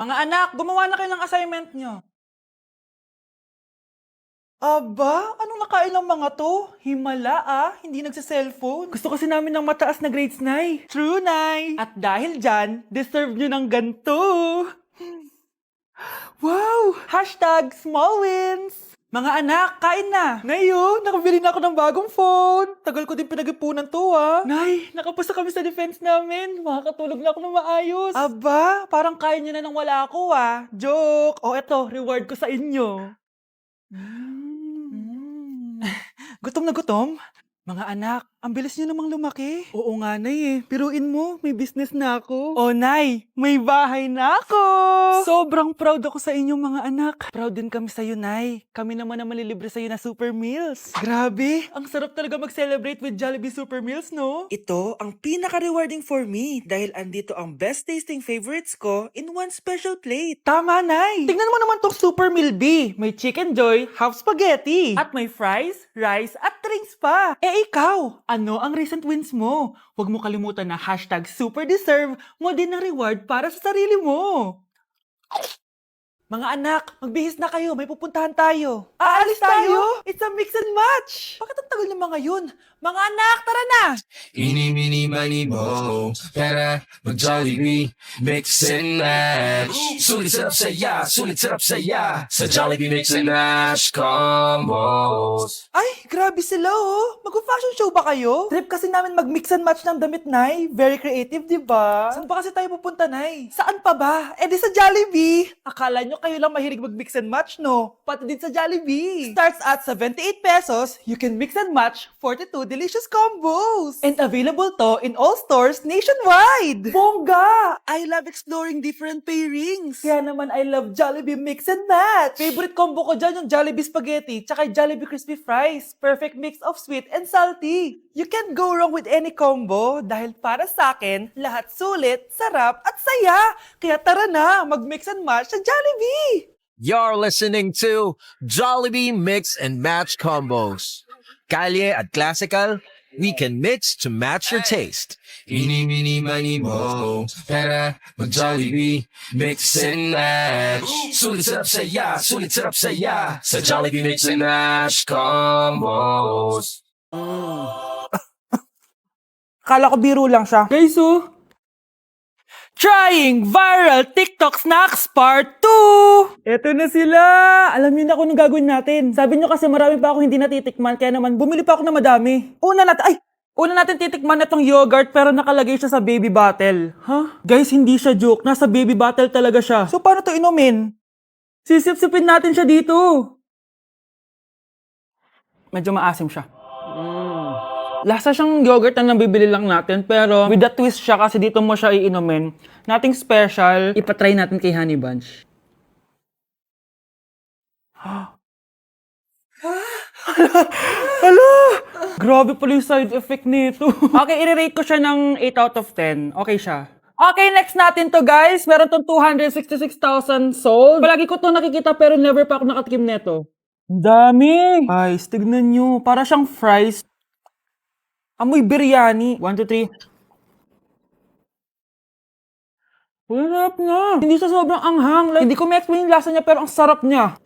Mga anak, gumawa na kayo ng assignment nyo. Aba, anong nakain ng mga to? Himala hindi nagsa-cellphone. Gusto kasi namin ng mataas na grades, Nay. True, Nay. At dahil dyan, deserve nyo ng ganito. Wow! Hashtag small wins! Mga anak, kain na! Ngayon, nakabili na ako ng bagong phone. Tagal ko din pinag-ipunan to Nay, nakapasa kami sa defense namin. Makakatulog na ako ng maayos. Aba, parang kaya nyo na nang wala ako Joke! O eto, reward ko sa inyo. Gutom na gutom? Mga anak, ang bilis niyo namang lumaki. Oo nga, Nay Piruin mo, may business na ako. Oh, Nay, may bahay na ako! Sobrang proud ako sa inyo, mga anak. Proud din kami sa'yo, Nay. Kami naman na malilibre sa'yo na Super Meals. Grabe, ang sarap talaga mag-celebrate with Jollibee Super Meals, no? Ito ang pinaka-rewarding for me dahil andito ang best tasting favorites ko in one special plate. Tama, Nay! Tingnan mo naman tong Super Meal B. May Chicken Joy, half spaghetti. At may fries, rice, at drinks pa. Ikaw, ano ang recent wins mo? Huwag mo kalimutan na hashtag super deserve mo din ng reward para sa sarili mo. Mga anak, magbihis na kayo. May pupuntahan tayo. Aalis tayo? It's a mix and match. Bakit ang tagal ng mga yun? Mga anak, tara na! Eeny, meeny, miny, mo. Tara, mag-Jollibee, mix and match. Sulit sarap saya. Sa Jollibee mix and match combos. Ay, grabe sila Mag-fashion show ba kayo? Trip kasi namin mag-mix and match ng damit, Nay. Very creative, di ba? Saan ba kasi tayo pupunta, Nay? Saan pa ba? Eh di sa Jollibee. Akala nyo kayo lang mahilig mag-mix and match, no? Pati din sa Jollibee. Starts at 78 pesos, you can mix and match 42 delicious combos. And available to in all stores nationwide. Bongga! I love exploring different pairings. Kaya naman I love Jollibee Mix and Match. Favorite combo ko dyan yung Jollibee Spaghetti tsaka Jollibee Crispy Fries. Perfect mix of sweet and salty. You can't go wrong with any combo dahil para sa akin, lahat sulit, sarap at saya. Kaya tara na, mag-mix and match sa Jollibee! You're listening to Jollibee Mix and Match Combos. Kalye at Classical, we can mix to match your taste. Eeny, meeny, miny, mo. Tara, mag-Jollibee, mix and match. Sulit sarap saya. Sa Jollibee mix and match combos. Akala ko biro lang siya. Guys, Trying Viral TikTok Snacks Part 2! Eto na sila! Alam niyo na kung anong gagawin natin. Sabi niyo kasi marami pa ako hindi natitikman, kaya naman bumili pa ako na madami. Una natin titikman na tong yogurt pero nakalagay siya sa baby bottle. Guys, hindi siya joke. Nasa baby bottle talaga siya. So paano to inumin? Sisip-sipin natin siya dito. Medyo maasim siya. Lasa siyang yogurt na nabibili lang natin, pero with a twist siya kasi dito mo siya iinumin. Nothing special. Ipatry natin kay Honey Bunch. Hala! Grabe pala yung side effect nito. Okay, i-rate ko siya ng 8 out of 10. Okay siya. Okay, next natin to guys. Meron tong 266,000 sold. Palagi ko to nakikita pero never pa ako nakatikim neto. Dami! Guys, tignan nyo. Para siyang fries. Amoy biryani. 1, 2, 3. Sarap na. Hindi siya sobrang anghang. Like, hindi ko ma-explain yung lasa niya pero ang sarap niya.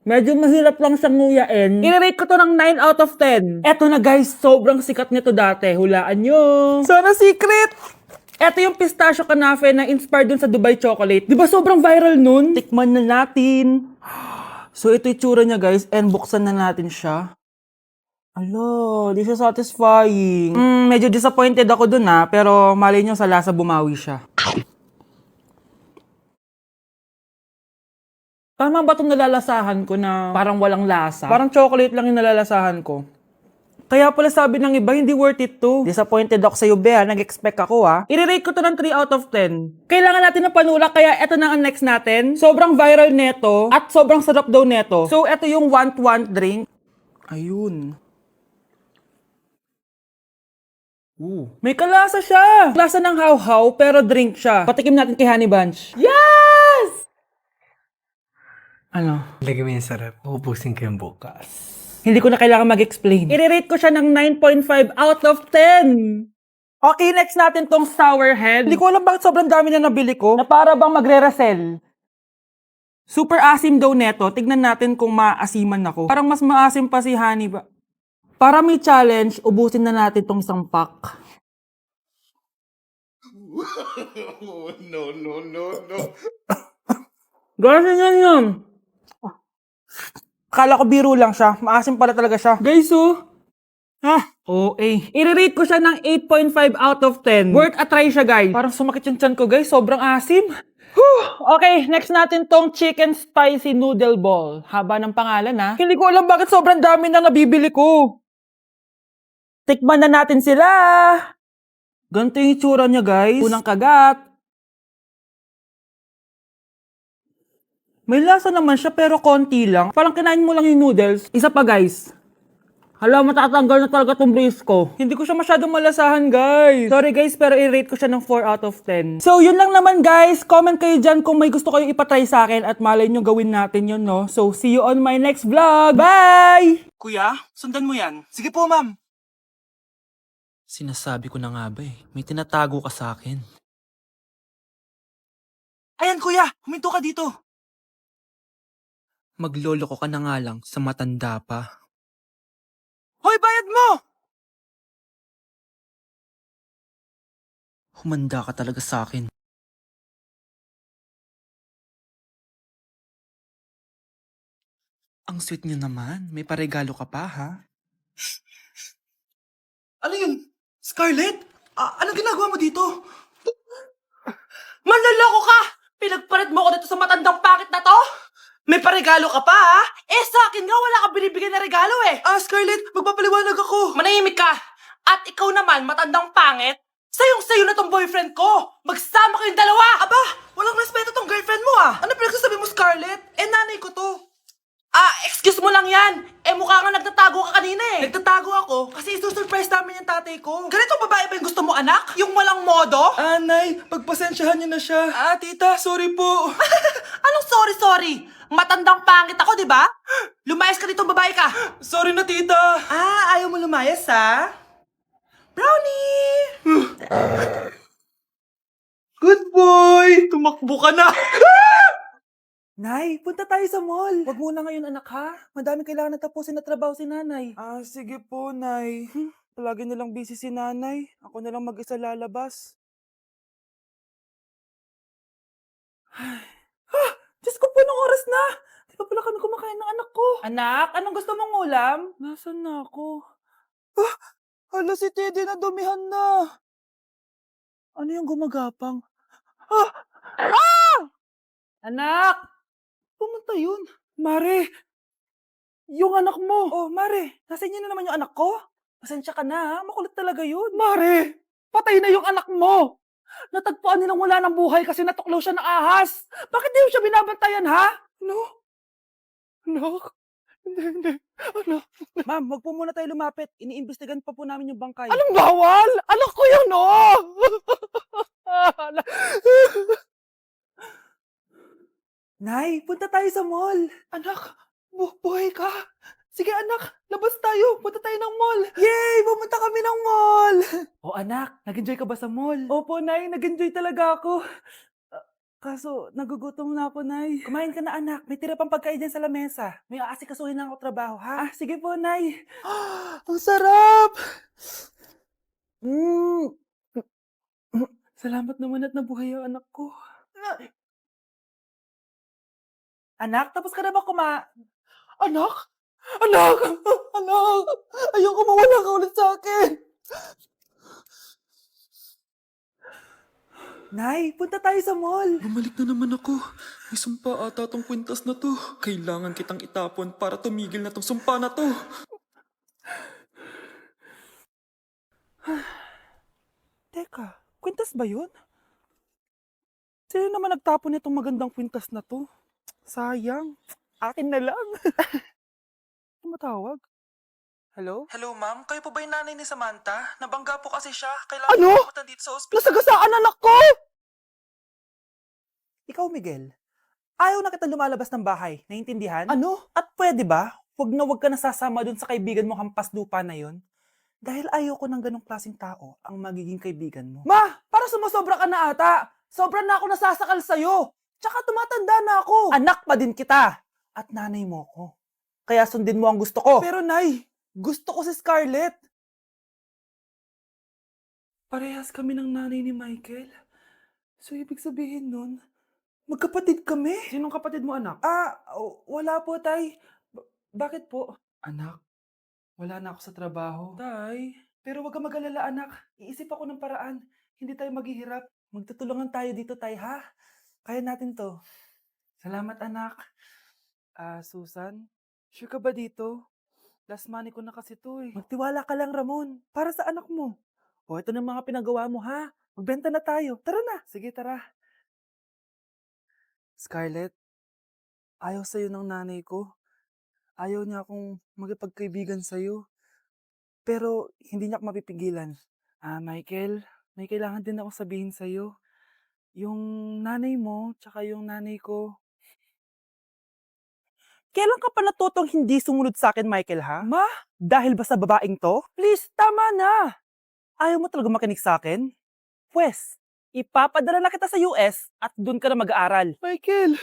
Medyo mahirap lang siyang nguyain. I-rate ko to ng 9 out of 10. Eto na guys, sobrang sikat nito dati. Hulaan nyo. Sana secret! Eto yung pistachio kanafe na inspired dun sa Dubai chocolate. Di ba sobrang viral nun? Tikman na natin. So ito yung tsura niya guys and buksan na natin siya. Alo, di siya satisfying. Medyo disappointed ako dun pero malay nyo sa lasa bumawi siya. Tama ba itong nalalasahan ko na parang walang lasa? Parang chocolate lang yung nalalasahan ko. Kaya pala sabi ng iba, hindi worth it to. Disappointed ako sa'yo, Bea. Nag-expect ako, I-rate ko to ng 3 out of 10. Kailangan natin ng panulak, kaya eto na ang next natin. Sobrang viral neto at sobrang sarap daw neto. So, eto yung want drink. Ayun. May kalasa siya! Lasa ng how-how, pero drink siya. Patikim natin kay Honey Bunch. Yes! Ano? Lagay mo yung sarap. Uubusin ko yung bukas. Hindi ko na kailangan mag-explain. I-rate ko siya ng 9.5 out of 10. Okay, next natin tong sour head. Hindi ko alam bakit sobrang dami na nabili ko. Na para bang magre-resell. Super asim daw neto. Tignan natin kung maasiman ako. Parang mas maasim pa si Honey ba? Para may challenge, ubusin na natin tong isang pack. Ganyan yan yun. Akala ko biro lang siya. Maasim pala talaga siya. Guys, I-rate ko siya ng 8.5 out of 10. Worth a try siya, guys. Parang sumakit yung tiyan ko, guys. Sobrang asim. Okay, next natin tong chicken spicy noodle ball. Haba ng pangalan, ha? Hindi ko alam bakit sobrang dami na nabibili ko. Tikman na natin sila. Ganito yung itsura niya, guys. Unang kagat. May lasa naman siya pero konti lang. Parang kinain mo lang yung noodles. Isa pa, guys. Hala, matatanggal na talaga tong brace ko. Hindi ko siya masyadong malasahan, guys. Sorry, guys, pero i-rate ko siya ng 4 out of 10. So, yun lang naman, guys. Comment kayo dyan kung may gusto kayong ipatry sa akin at malay nyo gawin natin yun, no? So, see you on my next vlog. Bye! Kuya, sundan mo yan. Sige po, ma'am. Sinasabi ko na nga ba eh. May tinatago ka sa akin. Ayan, kuya. Huminto ka dito. Magloloko ka na nga lang sa matanda pa. Hoy, bayad mo! Humanda ka talaga sa akin. Ang sweet niyo naman. May paregalo ka pa, ha? Ano yun? Scarlett? Anong ginagawa mo dito? Manloloko ka! Pinagpalit mo ko dito sa matandang pakit na to? May paregalo ka pa, ha? Sa akin nga, wala ka binibigyan na regalo, eh. Scarlett, magpapaliwanag ako. Manahimik ka. At ikaw naman, matandang pangit, sayong-sayo na tong boyfriend ko. Magsama kayong dalawa. Aba, walang respeto tong girlfriend mo, ah. Ano pinagsasabi mo, Scarlett? Nanay ko to. Excuse mo lang yan. Mukha nga nagtatago ka kanina, eh. Nagtatago ako kasi isusurprise namin yung tatay ko. Ganito babae ba yung gusto mo, anak? Yung walang modo? Nay, pagpasensyahan niyo na siya. Tita, sorry po. Anong sorry? Matandang pangit ako, di ba? Lumayas ka dito, babae ka. Sorry na, tita. Ayaw mo lumayas, ha? Brownie! Good boy! Tumakbo ka na! Nay, punta tayo sa mall. Wag muna ngayon, anak, ha? Madami kailangan na tapusin na trabaho si nanay. Sige po, nay. Palagi nilang busy si nanay. Ako na lang mag-isa lalabas. Diyos ko po, anong oras na? Di pa pala kami kumakain ng anak ko. Anak, anong gusto mong ulam? Nasaan na ako? Hala, si Teddy na dumihan na. Ano yung gumagapang? Anak! Pumunta yun. Mare! Yung anak mo! Oh, Mare! Nasa inyo na naman yung anak ko? Pasensya ka na, ha? Makulit talaga yun. Mare! Patay na yung anak mo! Natagpuan nilang wala ng buhay kasi natuklaw siya ng ahas! Bakit di mo siya binabantayan, ha? Ano? Anak? Hindi. Anak? Ma'am, wag po muna tayo lumapit. Iniimbestigan pa po namin yung bangkay. Anong bawal? Anak ko yun, oh! Nay, punta tayo sa mall. Anak, buhay ka. Sige anak, labas tayo. Punta tayo ng mall. Yay! Pumunta kami ng mall. Anak, nag-enjoy ka ba sa mall? Opo, Nay. Nag-enjoy talaga ako. Kaso, nagugutom na ako, Nay. Kumain ka na, anak. May tira pang pagkain dyan sa lamesa. May aasikasuhin lang ako trabaho, ha? Sige po, Nay. Ang sarap! Salamat naman at nabuhay ang anak ko. Anak, tapos ka na ba Anak? Anak! Anak! Ayoko mawala ka ulit sa akin! Nay, punta tayo sa mall. Bumalik na naman ako. May sumpa ata tong kwintas na to. Kailangan kitang itapon para tumigil na tong sumpa na to. Teka, kwintas ba yun? Sino naman nagtapon nitong magandang kwintas na to? Sayang. Akin na lang. Tumatawag. Hello? Hello ma'am, kayo po ba yung nanay ni Samantha? Nabangga po kasi siya. Kailangan Ano? ko dito sa ospital. Nasagasaan anak ko! Ikaw, Miguel. Ayaw na kita lumalabas ng bahay. Naiintindihan? Ano? At pwede ba? Huwag na huwag ka nasasama dun sa kaibigan mo hampas lupa na yun. Dahil ayoko ng ganong klaseng tao ang magiging kaibigan mo. Ma! Para sumasobra ka na ata! Sobra na ako nasasakal sa'yo! Tsaka tumatanda na ako! Anak pa din kita! At nanay mo ko. Kaya sundin mo ang gusto ko. Pero Nay, gusto ko si Scarlett. Parehas kami ng nanay ni Michael. So, ibig sabihin nun, magkapatid kami? Sinong kapatid mo, anak? Wala po, Tay. Bakit po? Anak, wala na ako sa trabaho. Tay, pero wag kang mag-alala, anak. Iisip ako ng paraan. Hindi tayo maghihirap. Magtutulungan tayo dito, Tay, ha? Kaya natin to. Salamat, anak. Susan, sure ka ba dito? Last money ko na kasi to eh. Magtiwala ka lang, Ramon. Para sa anak mo. O, ito na mga pinagawa mo, ha? Magbenta na tayo. Tara na. Sige, tara. Scarlett, ayaw sa'yo ng nanay ko. Ayaw niya akong magipagkaibigan sa'yo. Pero, hindi niya ako mapipigilan. Michael, may kailangan din akong sabihin sa'yo. Yung nanay mo, tsaka yung nanay ko. Kailan ka pa natutong hindi sumunod sa akin, Michael, ha? Ma, dahil ba sa babaeng to? Please, tama na! Ayaw mo talaga makinig sa akin? Pwes, ipapadala na kita sa US at doon ka na mag-aaral. Michael!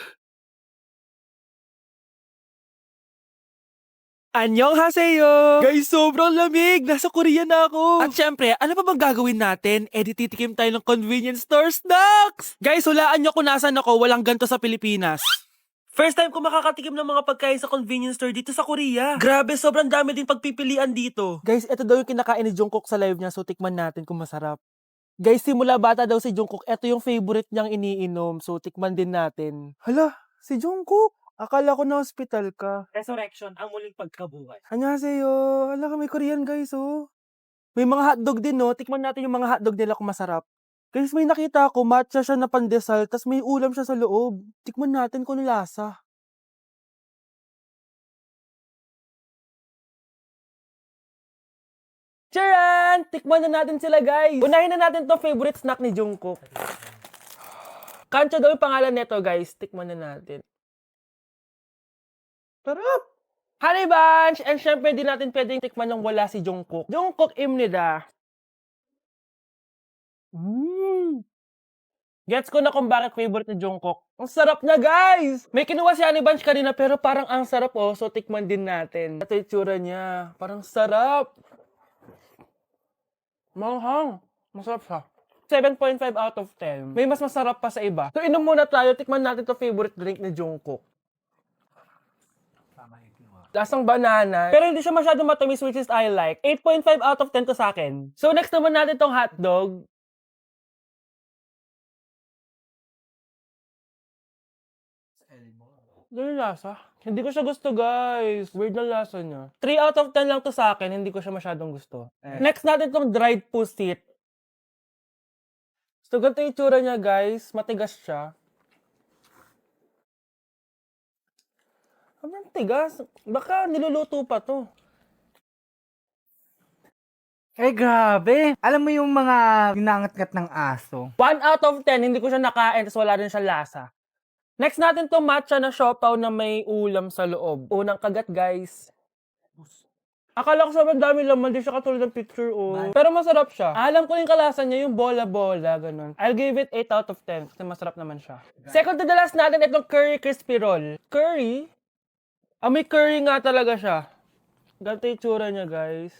Annyeonghaseyo! Guys, sobrang lamig! Nasa Korea na ako! At syempre, ano pa bang gagawin natin? Titikim tayo ng convenience store snacks! Guys, hulaan nyo kung nasan ako, walang ganto sa Pilipinas. First time ko makakatikim ng mga pagkain sa convenience store dito sa Korea. Grabe, sobrang dami din pagpipilian dito. Guys, ito daw yung kinakain ni Jungkook sa live niya, so tikman natin kung masarap. Guys, simula bata daw si Jungkook, ito yung favorite niyang iniinom, so tikman din natin. Hala, si Jungkook? Akala ko na hospital ka. Resurrection, ang muling pagkabuhay. Annyeonghaseyo. Hala, may Korean guys, oh. May mga hotdog din, no? Tikman natin yung mga hotdog nila kung masarap. Guys, may nakita ako, matcha siya na pandesal, tas may ulam siya sa loob. Tikman natin kung ano lasa. Charan! Tikman na natin sila, guys. Unahin na natin to favorite snack ni Jungkook. Kancha daw yung pangalan nito, guys. Tikman na natin. Sarap! Honey Bunch! And syempre, di natin pwedeng tikman nang wala si Jungkook. Jungkook imnida. Gets ko na kung bakit favorite ni Jungkook. Ang sarap na, guys! May kinuha si Honey Bunch kanina, pero parang ang sarap, oh. So, tikman din natin. Ito yung tsura niya. Parang sarap. Manghang. Masarap siya. 7.5 out of 10. May mas masarap pa sa iba. So, inom muna tayo. Tikman natin to favorite drink ni Jungkook. Lasang banana. Pero hindi siya masyadong matamis, which is I like. 8.5 out of 10 to sa akin. So, next naman natin tong hotdog. Ano yung lasa? Hindi ko siya gusto, guys. Weird na lasa niya. 3 out of 10 lang to sa akin. Hindi ko siya masyadong gusto. Next natin tong dried pusit. So, ganito yung itsura niya, guys. Matigas siya. Ang tigas. Baka niluluto pa to. Eh, grabe. Alam mo yung mga ginangat-ngat ng aso? 1 out of 10, hindi ko siya nakain, tapos wala rin siya lasa. Next natin to matcha na siopaw na may ulam sa loob. Unang kagat, guys. Akala ko sobrang dami laman, di siya katulad ng picture, oh. Pero masarap siya. Alam ko yung kalasa niya, yung bola-bola, ganun. I'll give it 8 out of 10, kasi masarap naman siya. Second to the last natin, itong curry crispy roll. Curry? May curry nga talaga siya. Ganito yung tsura niya, guys.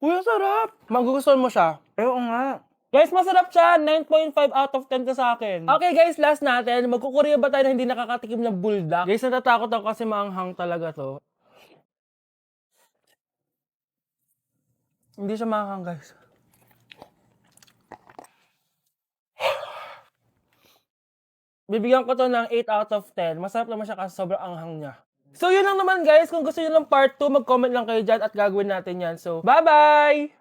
Uy, ang sarap! Magugustuhan mo siya. Oo nga. Guys, masarap siya. 9.5 out of 10 ka sa akin. Okay, guys, last natin. Magkukurya ba tayo na hindi nakakatikim ng buldak? Guys, natatakot ako kasi maanghang talaga to. Hindi siya maanghang, guys. Bibigyan ko to ng 8 out of 10. Masarap naman siya kasi sobrang anghang niya. So, yun lang naman, guys. Kung gusto nyo ng part 2, mag-comment lang kayo dyan at gagawin natin yan. So, bye-bye!